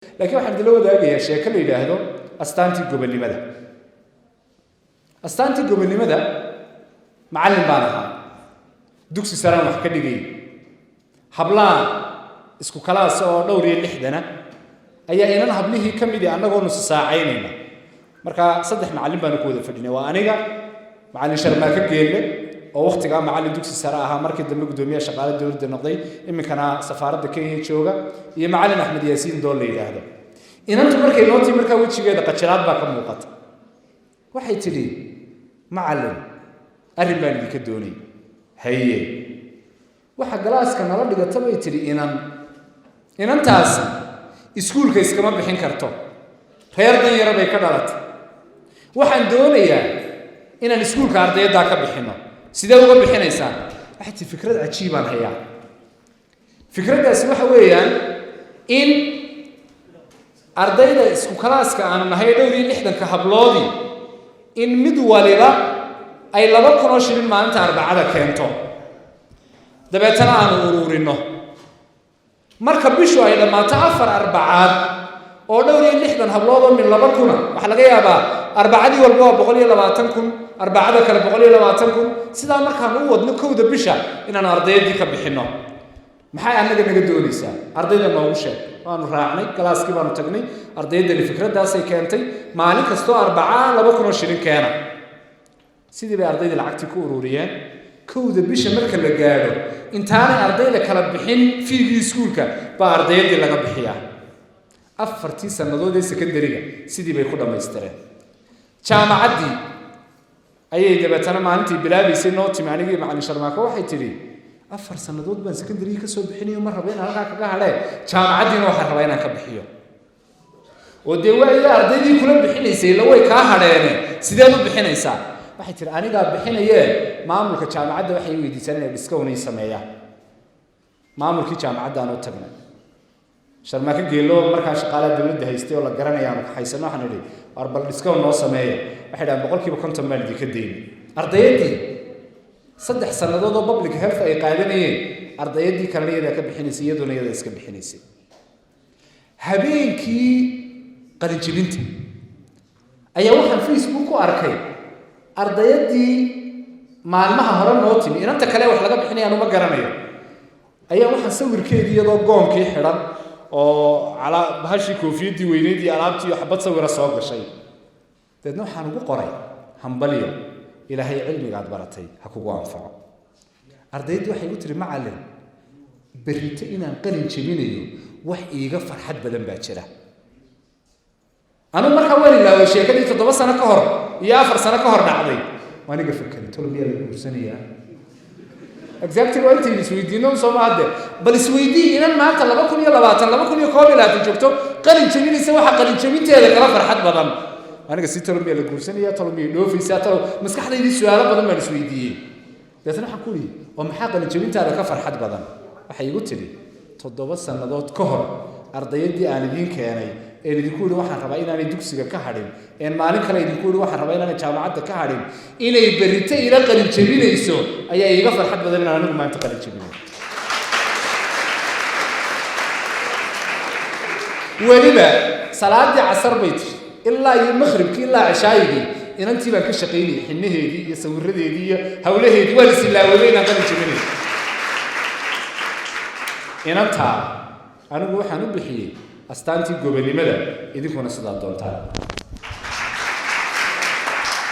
laakiin waxaan idin la wadaagayaa sheeko la yidhaahdo astaantii gobonimada. astaantii gobonimada macallin baan ahaa dugsi saraan wax ka dhigay hablaha isku kalaas oo dhowr iyo 60 ayaa inan hablihii ka mid ah annagoo nus saacaynayna marka saddex macallin baan ku wada fadhinay waa aniga macallin Sharmaaka Geelle oo waqtiga macallin dugsi sare ahaa markii dambe gudoomiyaha shaqaale dawladda noqday iminkana safaaradda Kenya jooga iyo macallin Axmed Yaasiin Dool la yiraahdo inantu markay nooti markaa wajigeeda qajalaad baa ka muuqata waxay tiri macallin arrin baan idinka doonay haye waxa galaaska nala dhigata bay tiri inantaas iskuulka iskama bixin karto reer dan yar bay ka dhalatay waxaan doonayaa inaan iskuulka ardayda ka bixino sidee uga bixinaysaa waxay tii fikrad cajiib aan hayaa fikradaas waxa weeyaan in ardayda isku kalaaska aan nahay dhowr iyo 60 ka habloodi in mid waliba ay 2,000 shilin maalinta arbacada keento dabeetana aan ururino marka bishu ay dhamaato 4 arbacaad oo dhowr iyo 60 hablood oo min 2,000 waxa laga yaabaa arbacadii walba 120,000 arbacada kale 120,000 sidaa markaan u wadno kowda bisha inaan ardaydii ka bixino maxay anaga naga doonaysaa ardayda noogu sheeg waanu raacnay galaaskii baanu tagnay ardaydani fikradaas ay keentay maalin kasto arbacaa 2,000 shilin keena sidii bay ardayda lacagtii ku ururiyeen kowda bisha marka la gaaro intaanay ardayda kala bixin fiigii iskuulka baa ardaydii laga bixiyaa 4 sanadood ee secondary-ga sidii bay ku dhamaystireen jaamacaddii ayay dabeetana maalintii bilaabaysay noo timi anigii macallin Sharmaaka waxay tiri 4 sanadood baan secondary ka soo bixinayo ma rabo in halka kaga hadhay jaamacaddiina waxa rabaa inaan ka bixiyo oo deewaayada ardaydii kula bixinaysay la way ka hadheene sidee u bixinaysaa waxay tiri aniga bixinayee maamulka jaamacadda waxay weydiisan inay discount ay sameeyaan maamulkii jaamacadda aan u tagnay Sharmaaka Geelle markaa shaqaalaha dawladda haystay oo la garanayaan ka haysano waxaan idhi arbal discount noo sameeyo waxay dhahan 50% baan idinka deeyay ardaydii 3 sanadood oo public health ay qaadanayeen ardaydii kaleeyada ka bixinaysay iyaduna iyada iska bixinaysay habeenkii qalinjibinta ayaa waxaan Facebook ku arkay ardaydii maalmaha hore noo timi inanta kale wax laga bixinayaan uma garanayo ayaa waxaan sawirkeedii iyadoo goonkii xiran oo ala bahashi koofiyadii weyneedii alaabtii xabad sawira soo gashay dadna waxaan ugu qoray hambaliyo ilaahay cilmiga aad baratay ha kugu anfaco ardaydu waxay u tiri macallin berrito inaan qalin jabinayo wax iiga farxad badan baa jira anu markaa wali laawo sheekadii 7 sano ka hor iyo 4 sano ka hor dhacday waaniga fikray tolmiya la guursanaya exactly what it is weydiino soo ma hadde bal isweydii inan maanta 2020 2021 joogto qalin jabinaysa waxa qalin jabinteeda kala farxad badan aniga si tolmiya la guursanaya tolmiya dhoofaysa talo maskaxdaydii su'aalo badan baan isweydiiyay dadna waxa ku yiri oo maxaa qalin jabintaada ka farxad badan waxay igu tiri 7 sanadood ka hor ardaydii aan idin keenay ee idinku yiri waxaan rabaa inaanay dugsiga ka hadhin ee maalin kale idinku yiri waxaan rabaa inaanay jaamacadda ka hadhin inay berrito ila qalin jabinayso ayaa iiga farxad badan inaan anigu maanta qalin jabinayo waliba salaadii casar bay tiri ilaa iyo maghribkii ilaa cishaayigii inantii baan ka shaqeynay xinnaheedii iyo sawiradeedii iyo hawlaheedii waa islaaway inaan qalin jabinayo inanta anigu waxaan u bixiyay astaantii gobonimada idinkuna sidaa doontaan